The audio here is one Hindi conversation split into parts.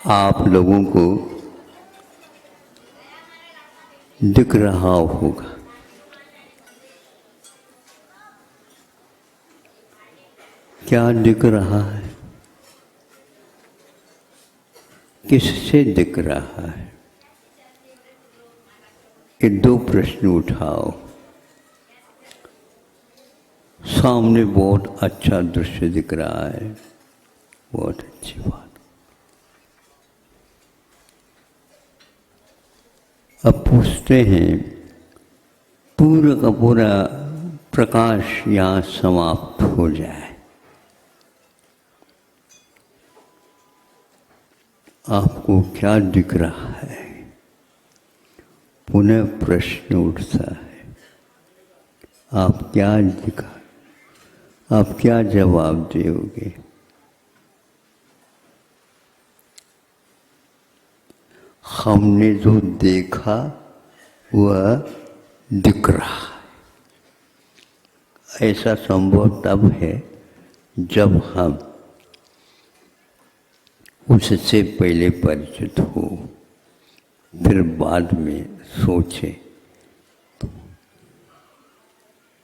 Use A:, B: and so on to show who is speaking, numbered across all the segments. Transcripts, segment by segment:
A: आप लोगों को दिख रहा होगा। क्या दिख रहा है? किससे दिख रहा है? ये दो प्रश्न उठाओ। सामने बहुत अच्छा दृश्य दिख रहा है, बहुत अच्छी बात। अब पूछते हैं, पूरा का पूरा प्रकाश यहाँ समाप्त हो जाए, आपको क्या दिख रहा है? पुनः प्रश्न उठता है, आप क्या दिखा, आप क्या जवाब दोगे? हमने जो देखा वह दिख रहा है। ऐसा संभव तब है जब हम उससे पहले परिचित हो, फिर बाद में सोचे।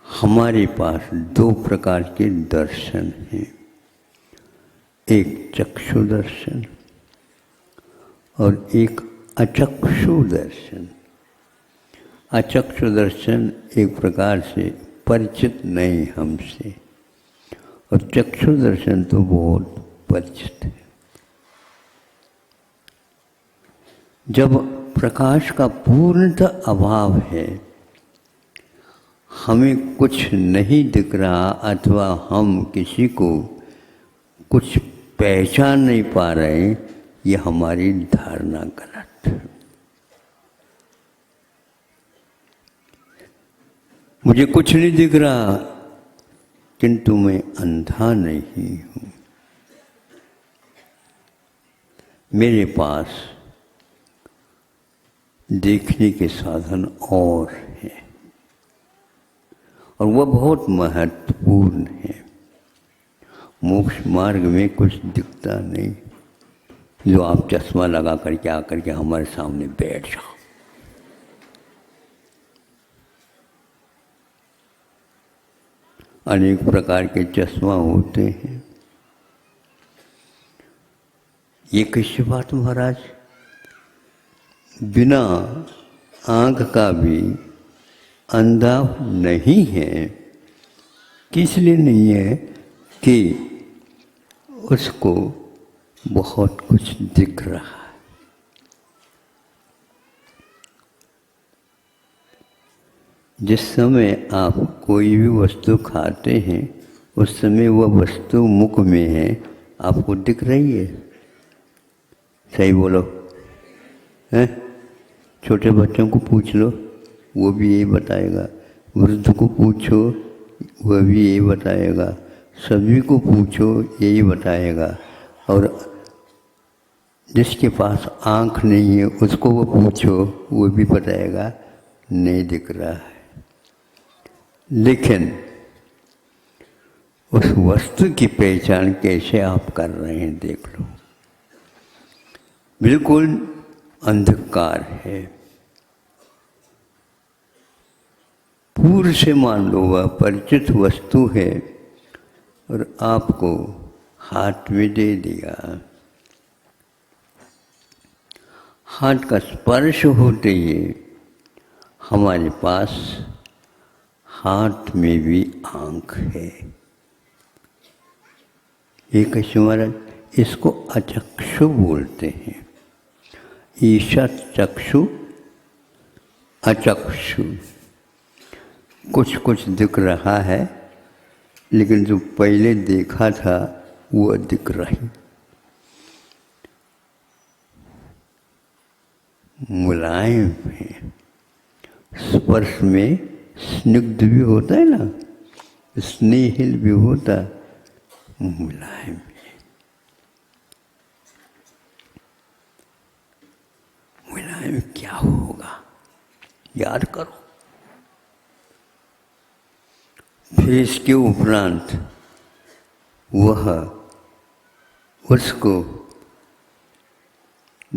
A: हमारे पास दो प्रकार के दर्शन हैं, एक चक्षु दर्शन और एक अचक्षु दर्शन। अचक्षु दर्शन एक प्रकार से परिचित नहीं हमसे, और चक्षु दर्शन तो बहुत परिचित है। जब प्रकाश का पूर्णतः अभाव है, हमें कुछ नहीं दिख रहा अथवा हम किसी को कुछ पहचान नहीं पा रहे, ये हमारी धारणा गलत है। मुझे कुछ नहीं दिख रहा, किंतु मैं अंधा नहीं हूँ। मेरे पास देखने के साधन और हैं, और वह बहुत महत्वपूर्ण है। मोक्ष मार्ग में कुछ दिखता नहीं, जो आप चश्मा लगा करके आकर के हमारे सामने बैठ जाओ। अनेक प्रकार के चश्मा होते हैं। ये कैसी बात महाराज? बिना आँख का भी अंधा नहीं है। किस लिए नहीं है? कि उसको बहुत कुछ दिख रहा है। जिस समय आप कोई भी वस्तु खाते हैं, उस समय वह वस्तु मुख में है, आपको दिख रही है। सही बोलो, हैं? छोटे बच्चों को पूछ लो, वो भी यही बताएगा। वृद्ध को पूछो, वह भी यही बताएगा। सभी को पूछो, यही बताएगा। और जिसके पास आँख नहीं है, उसको वो पूछो, वो भी बताएगा नहीं दिख रहा है। लेकिन उस वस्तु की पहचान कैसे आप कर रहे हैं, देख लो। बिल्कुल अंधकार है। पूर्व से मान लो वह परिचित वस्तु है और आपको हाथ में दे दिया। हाथ का स्पर्श होते ही हमारे पास हाथ में भी आँख है। एक महाराज, इसको अचक्षु बोलते हैं। ईशत चक्षु अचक्षु। कुछ कुछ दिख रहा है, लेकिन जो पहले देखा था वह दिख रही। मुलायम है। स्पर्श में स्निग्ध भी होता है ना, स्नेहिल भी होता, मुलायम है। मुलायम क्या होगा, याद करो। फिर इसके उपरांत वह उसको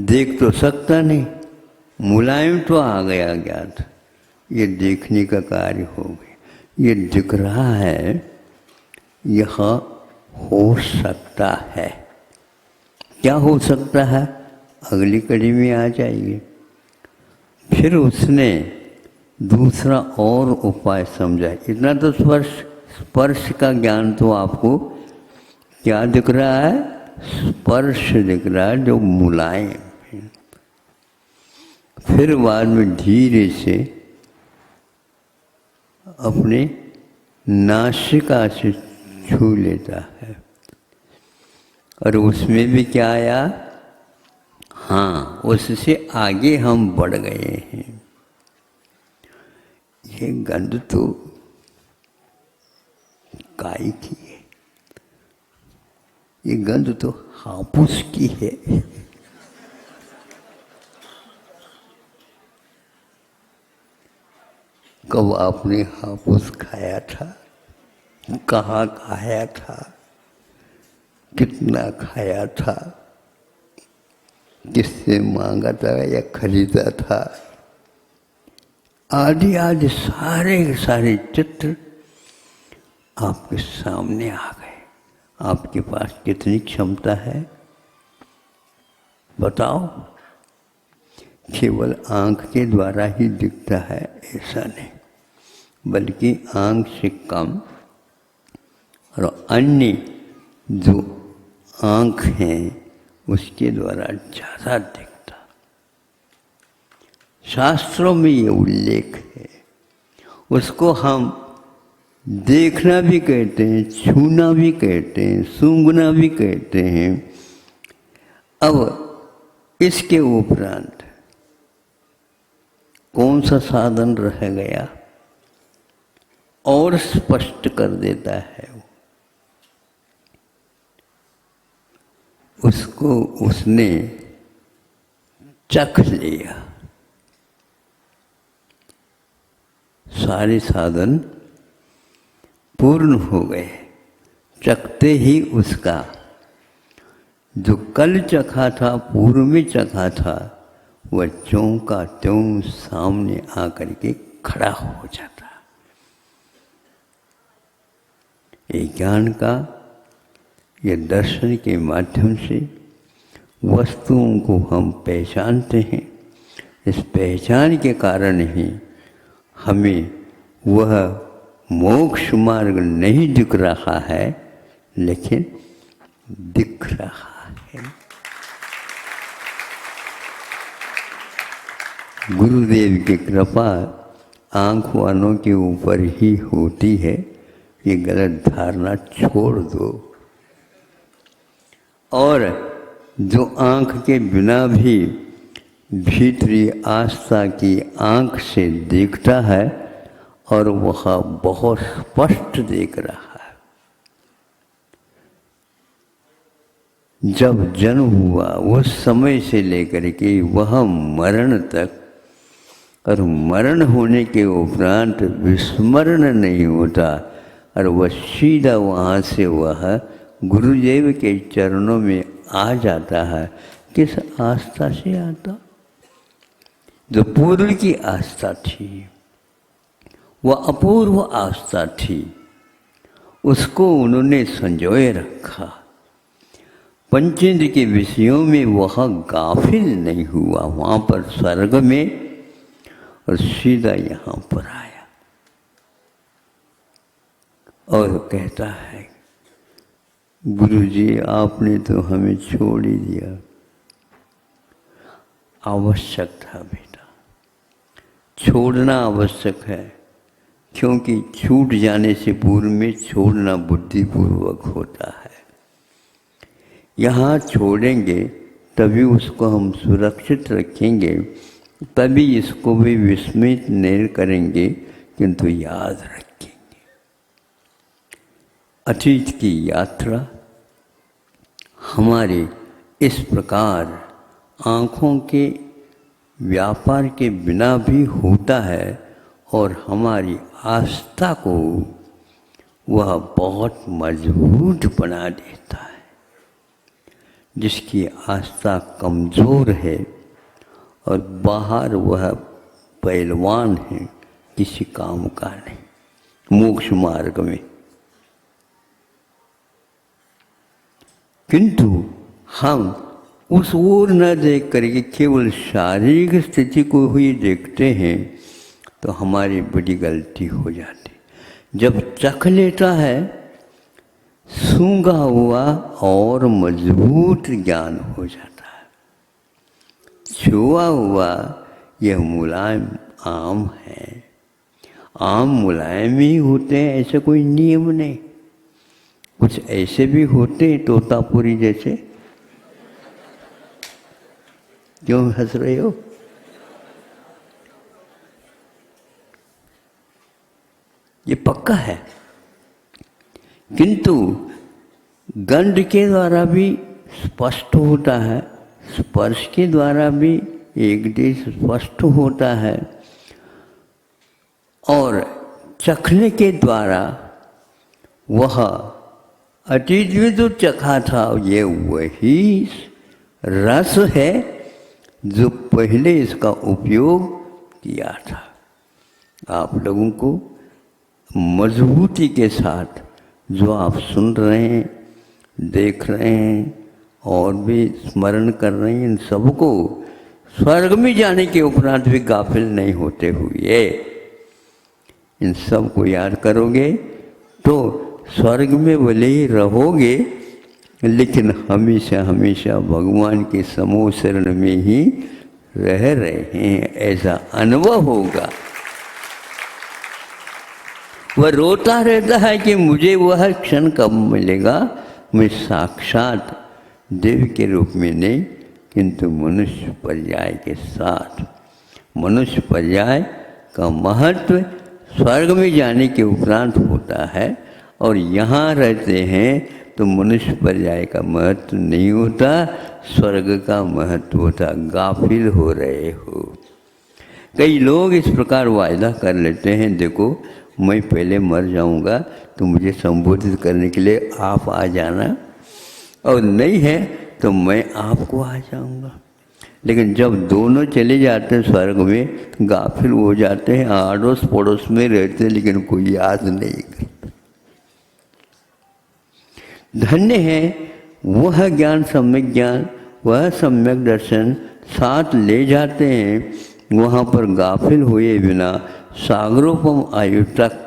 A: देख तो सकता नहीं, मुलायम तो आ गया ज्ञात, ये देखने का कार्य हो गया। ये दिख रहा है, यह हो सकता है। क्या हो सकता है, अगली कड़ी में आ जाइए। फिर उसने दूसरा और उपाय समझा। इतना तो स्पर्श का ज्ञान तो आपको क्या दिख रहा है, स्पर्श दिख रहा है जो मुलायम है। फिर बाद में धीरे से अपने नासिका से छू लेता है, और उसमें भी क्या आया, हाँ, उससे आगे हम बढ़ गए हैं। ये गंध तो काय की है, ये गंध तो हापुस की है। कब आपने हापुस खाया था, कहाँ खाया था, कितना खाया था, किससे मांगा था या खरीदा था, आदि आदि सारे सारे चित्र आपके सामने आ गए। आपके पास कितनी क्षमता है बताओ। केवल आँख के द्वारा ही दिखता है ऐसा नहीं, बल्कि आँख से कम और अन्य जो आँख हैं उसके द्वारा ज़्यादा दिखता। शास्त्रों में ये उल्लेख है। उसको हम देखना भी कहते हैं, छूना भी कहते हैं, सूंघना भी कहते हैं। अब इसके उपरांत कौन सा साधन रह गया और स्पष्ट कर देता है। उसको उसने चख लिया, सारे साधन पूर्ण हो गए। चखते ही उसका जो कल चखा था, पूर्व में चखा था, वह त्यों का त्यों सामने आकर के खड़ा हो जाता। ये ज्ञान का, ये दर्शन के माध्यम से वस्तुओं को हम पहचानते हैं। इस पहचान के कारण ही हमें वह मोक्ष मार्ग नहीं दिख रहा है, लेकिन दिख रहा है। गुरुदेव की कृपा आँख वालों के ऊपर ही होती है। ये गलत धारणा छोड़ दो। और जो आँख के बिना भी भीतरी आस्था की आँख से देखता है और वह बहुत स्पष्ट देख रहा है। जब जन्म हुआ उस समय से लेकर के वह मरण तक, और मरण होने के उपरांत विस्मरण नहीं होता, और वह सीधा वहाँ से वह गुरुदेव के चरणों में आ जाता है। किस आस्था से आता? जो पूर्व की आस्था थी, वह अपूर्व आस्था थी, उसको उन्होंने संजोए रखा। पंचेंद्र के विषयों में वह गाफिल नहीं हुआ, वहाँ पर स्वर्ग में, और सीधा यहाँ पर आया और कहता है, गुरुजी आपने तो हमें छोड़ ही दिया। आवश्यक था बेटा, छोड़ना आवश्यक है, क्योंकि छूट जाने से पूर्व में छोड़ना बुद्धिपूर्वक होता है। यहाँ छोड़ेंगे तभी उसको हम सुरक्षित रखेंगे, तभी इसको भी विस्मित नहीं करेंगे, किंतु याद रखेंगे। अतीत की यात्रा हमारे इस प्रकार आँखों के व्यापार के बिना भी होता है, और हमारी आस्था को वह बहुत मजबूत बना देता है। जिसकी आस्था कमज़ोर है और बाहर वह पहलवान है, किसी काम का नहीं मोक्ष मार्ग में। किंतु हम उस ओर न देख करके केवल शारीरिक स्थिति को ही देखते हैं तो हमारी बड़ी गलती हो जाती। जब चख लेता है सूंघा हुआ और मजबूत ज्ञान हो जाता है। छुआ हुआ यह मुलायम आम है। आम मुलायम ही होते हैं, ऐसे कोई नियम नहीं। कुछ ऐसे भी होते हैं तोतापुरी जैसे। क्यों हंस रहे हो? ये पक्का है। किंतु गंध के द्वारा भी स्पष्ट होता है, स्पर्श के द्वारा भी एक देश स्पष्ट होता है, और चखने के द्वारा वह अतीत में जो चखा था ये वही रस है जो पहले इसका उपयोग किया था। आप लोगों को मजबूती के साथ जो आप सुन रहे हैं, देख रहे हैं और भी स्मरण कर रहे हैं, इन सबको स्वर्ग में जाने के उपरांत भी गाफिल नहीं होते हुए इन सब को याद करोगे तो स्वर्ग में भले ही रहोगे लेकिन हमेशा हमेशा भगवान के समूह शरण में ही रह रहे हैं, ऐसा अनुभव होगा। वह रोता रहता है कि मुझे वह क्षण कब मिलेगा। मैं साक्षात देव के रूप में नहीं किंतु मनुष्य पर्याय के साथ। मनुष्य पर्याय का महत्व स्वर्ग में जाने के उपरांत होता है और यहाँ रहते हैं तो मनुष्य पर्याय का महत्व नहीं होता, स्वर्ग का महत्व होता। गाफिल हो रहे हो। कई लोग इस प्रकार वायदा कर लेते हैं, देखो मैं पहले मर जाऊंगा तो मुझे संबोधित करने के लिए आप आ जाना, और नहीं है तो मैं आपको आ जाऊंगा। लेकिन जब दोनों चले जाते हैं स्वर्ग में गाफिल हो जाते हैं, आड़ोस पड़ोस में रहते हैं लेकिन कोई याद नहीं करता। धन्य है वह ज्ञान, सम्यक ज्ञान, वह सम्यक दर्शन साथ ले जाते हैं, वहाँ पर गाफिल हुए बिना सागरोपम आयु तक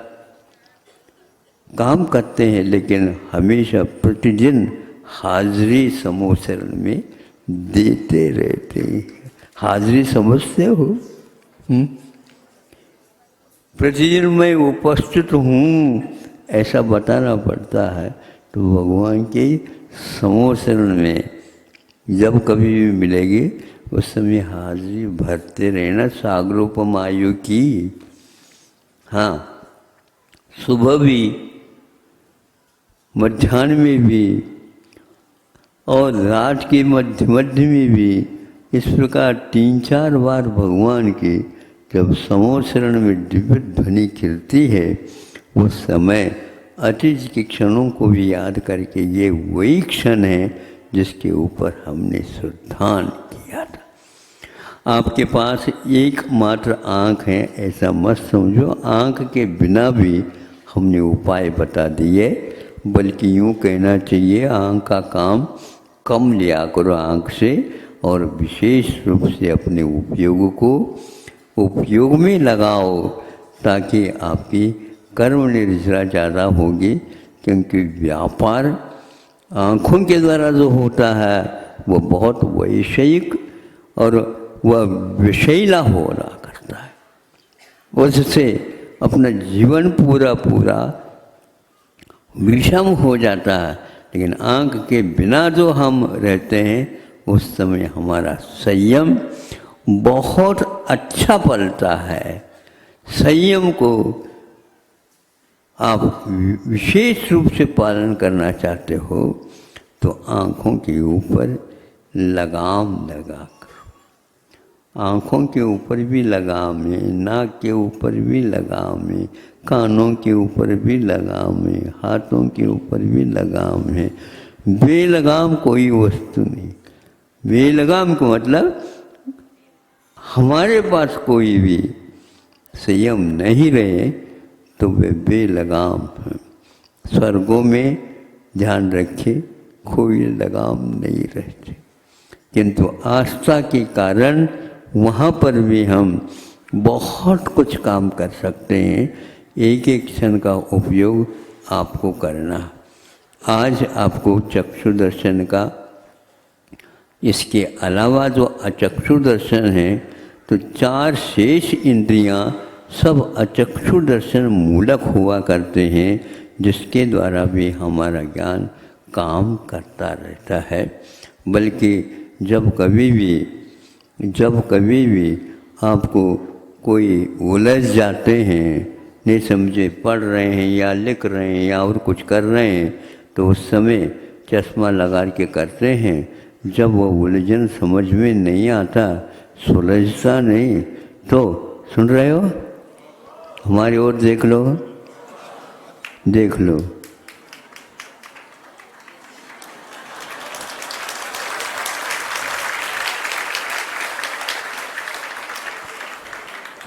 A: काम करते हैं, लेकिन हमेशा प्रतिदिन हाजिरी समूह शरण में देते रहते हैं। हाजिरी समझते हो? प्रतिदिन मैं उपस्थित हूँ ऐसा बताना पड़ता है। तो भगवान के समूह शरण में जब कभी भी मिलेगी उस समय हाजिरी भरते रहना सागरोपम आयु की। हाँ, सुबह भी, मध्याह्न में भी और रात के मध्य में भी इस प्रकार 3-4 बार भगवान की जब समूह शरण में दिव्य ध्वनि खिलती है उस समय अतीत के क्षणों को भी याद करके ये वही क्षण है जिसके ऊपर हमने श्रद्धान किया था। आपके पास एकमात्र आँख है ऐसा मत समझो। आँख के बिना भी हमने उपाय बता दिए, बल्कि यूँ कहना चाहिए आँख का काम कम लिया करो आँख से, और विशेष रूप से अपने उपयोग में लगाओ ताकि आपकी कर्म निर्जरा ज़्यादा होगी। क्योंकि व्यापार आँखों के द्वारा जो होता है वो बहुत वैषयिक और वह विषैला हो रहा करता है, उससे अपना जीवन पूरा विषम हो जाता है। लेकिन आँख के बिना जो हम रहते हैं उस समय हमारा संयम बहुत अच्छा पलता है। संयम को आप विशेष रूप से पालन करना चाहते हो तो आँखों के ऊपर लगाम लगा करो। आँखों के ऊपर भी लगाम है, नाक के ऊपर भी लगाम है, कानों के ऊपर भी लगाम है, हाथों के ऊपर भी लगाम है, बेलगाम कोई वस्तु नहीं। बेलगाम का मतलब हमारे पास कोई भी संयम नहीं रहे तो वे बेलगाम हैं। स्वर्गों में ध्यान रखे कोई लगाम नहीं रहते, किंतु आस्था के कारण वहाँ पर भी हम बहुत कुछ काम कर सकते हैं। एक एक क्षण का उपयोग आपको करना। आज आपको चक्षु दर्शन का, इसके अलावा जो अचक्षु दर्शन है, तो 4 शेष इंद्रियां सब अचक्षु दर्शन मूलक हुआ करते हैं, जिसके द्वारा भी हमारा ज्ञान काम करता रहता है। बल्कि जब कभी भी आपको कोई उलझ जाते हैं, नहीं समझे, पढ़ रहे हैं या लिख रहे हैं या और कुछ कर रहे हैं, तो उस समय चश्मा लगा के करते हैं। जब वो उलझन समझ में नहीं आता, सुलझता नहीं, तो सुन रहे हो, हमारी ओर देख लो, देख लो।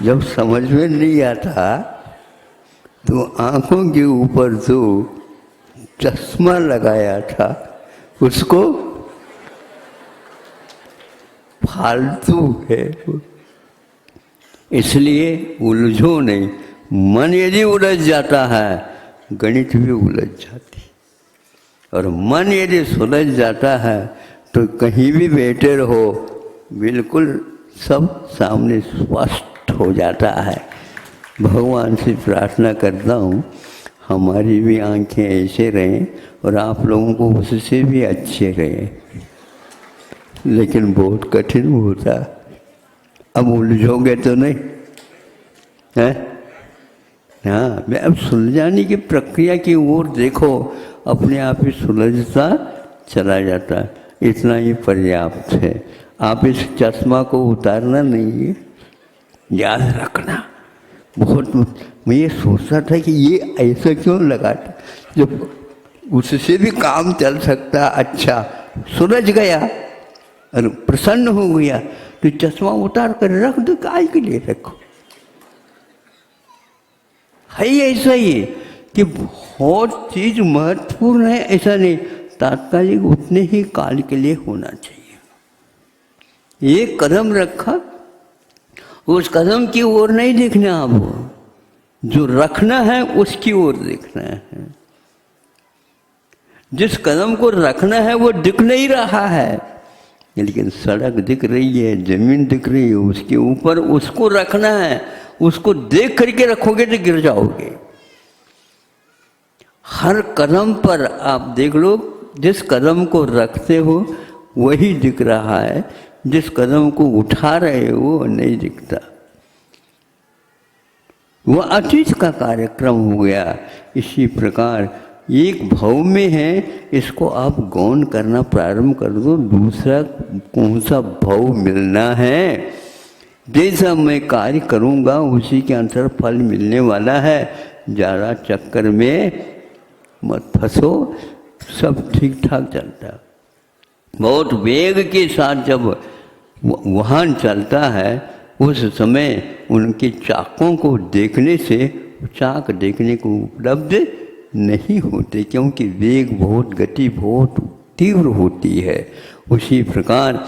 A: जब समझ में नहीं आता तो आंखों के ऊपर जो चश्मा लगाया था उसको फालतू है, इसलिए उलझो नहीं। मन यदि उलझ जाता है, गणित भी उलझ जाती, और मन यदि सुलझ जाता है तो कहीं भी बैठे रहो, बिल्कुल सब सामने स्पष्ट हो जाता है। भगवान से प्रार्थना करता हूँ हमारी भी आंखें ऐसे रहें और आप लोगों को उससे भी अच्छे रहें, लेकिन बहुत कठिन होता। अब उलझोगे तो नहीं है? हाँ, मैं अब सुलझाने की प्रक्रिया की ओर देखो, अपने आप ही सुलझता चला जाता। इतना ही पर्याप्त है। आप इस चश्मा को उतारना नहीं है, याद रखना। बहुत मैं ये सोचता था कि ये ऐसा क्यों लगाता, जब उससे भी काम चल सकता। अच्छा, सुलझ गया और प्रसन्न हो गया तो चश्मा उतार कर रख दो, काय के लिए रखो। है ऐसा ही कि बहुत चीज महत्वपूर्ण है, ऐसा नहीं, तात्कालिक उतने ही काल के लिए होना चाहिए। एक कदम रखा, उस कदम की ओर नहीं देखना, अब जो रखना है उसकी ओर देखना है। जिस कदम को रखना है वो दिख नहीं रहा है, लेकिन सड़क दिख रही है, जमीन दिख रही है, उसके ऊपर उसको रखना है। उसको देख करके रखोगे तो गिर जाओगे। हर कदम पर आप देख लो, जिस कदम को रखते हो वही दिख रहा है, जिस कदम को उठा रहे हो वो नहीं दिखता। वह अतीत का कार्यक्रम हो गया। इसी प्रकार एक भाव में है, इसको आप गौण करना प्रारंभ कर दो। दूसरा कौन सा भाव मिलना है, जैसा मैं कार्य करूँगा उसी के अनुसार फल मिलने वाला है। ज़्यादा चक्कर में मत फंसो, सब ठीक ठाक चलता। बहुत वेग के साथ जब वाहन चलता है, उस समय उनके चाकों को देखने से चाक देखने को उपलब्ध नहीं होते, क्योंकि वेग बहुत, गति बहुत तीव्र होती है। उसी प्रकार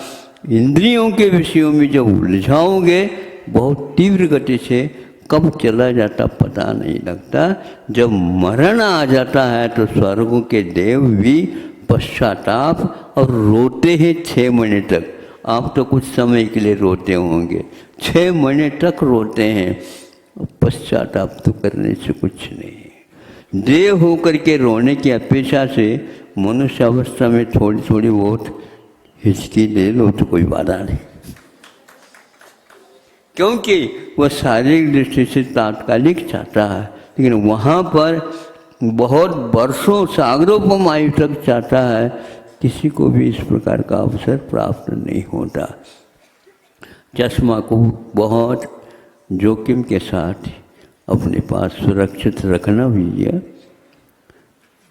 A: इंद्रियों के विषयों में जब उलझाओगे, बहुत तीव्र गति से कब चला जाता पता नहीं लगता। जब मरण आ जाता है तो स्वर्गों के देव भी पश्चाताप और रोते हैं 6 महीने तक। आप तो कुछ समय के लिए रोते होंगे, 6 महीने तक रोते हैं। पश्चाताप तो करने से कुछ नहीं। देव होकर के रोने की अपेक्षा से मनुष्य अवस्था में थोड़ी थोड़ी बहुत हिचकी ले लो तो कोई बाधा नहीं, क्योंकि वह शारीरिक दृष्टि से तात्कालिक चाहता है, लेकिन वहाँ पर बहुत वर्षों सागरों आयु तक चाहता है। किसी को भी इस प्रकार का अवसर प्राप्त नहीं होता। चश्मा को बहुत जोखिम के साथ अपने पास सुरक्षित रखना भी है।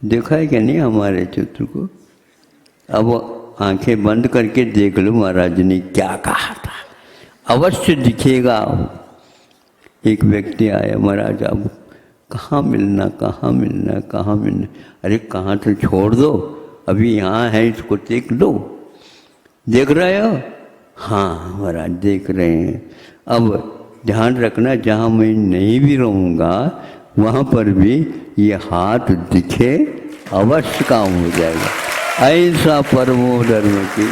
A: देखा है क्या नहीं हमारे चित्र को? अब आंखें बंद करके देख लो महाराज ने क्या कहा था, अवश्य दिखेगा। एक व्यक्ति आया, महाराज अब कहाँ मिलना, कहाँ मिलना, कहाँ मिलना। अरे कहाँ तो छोड़ दो, अभी यहाँ है, इसको देख लो। देख रहे हो? हाँ महाराज देख रहे हैं। अब ध्यान रखना, जहाँ मैं नहीं भी रहूँगा वहाँ पर भी ये हाथ दिखे, अवश्य काम हो जाएगा। ऐसा परमो धर्म की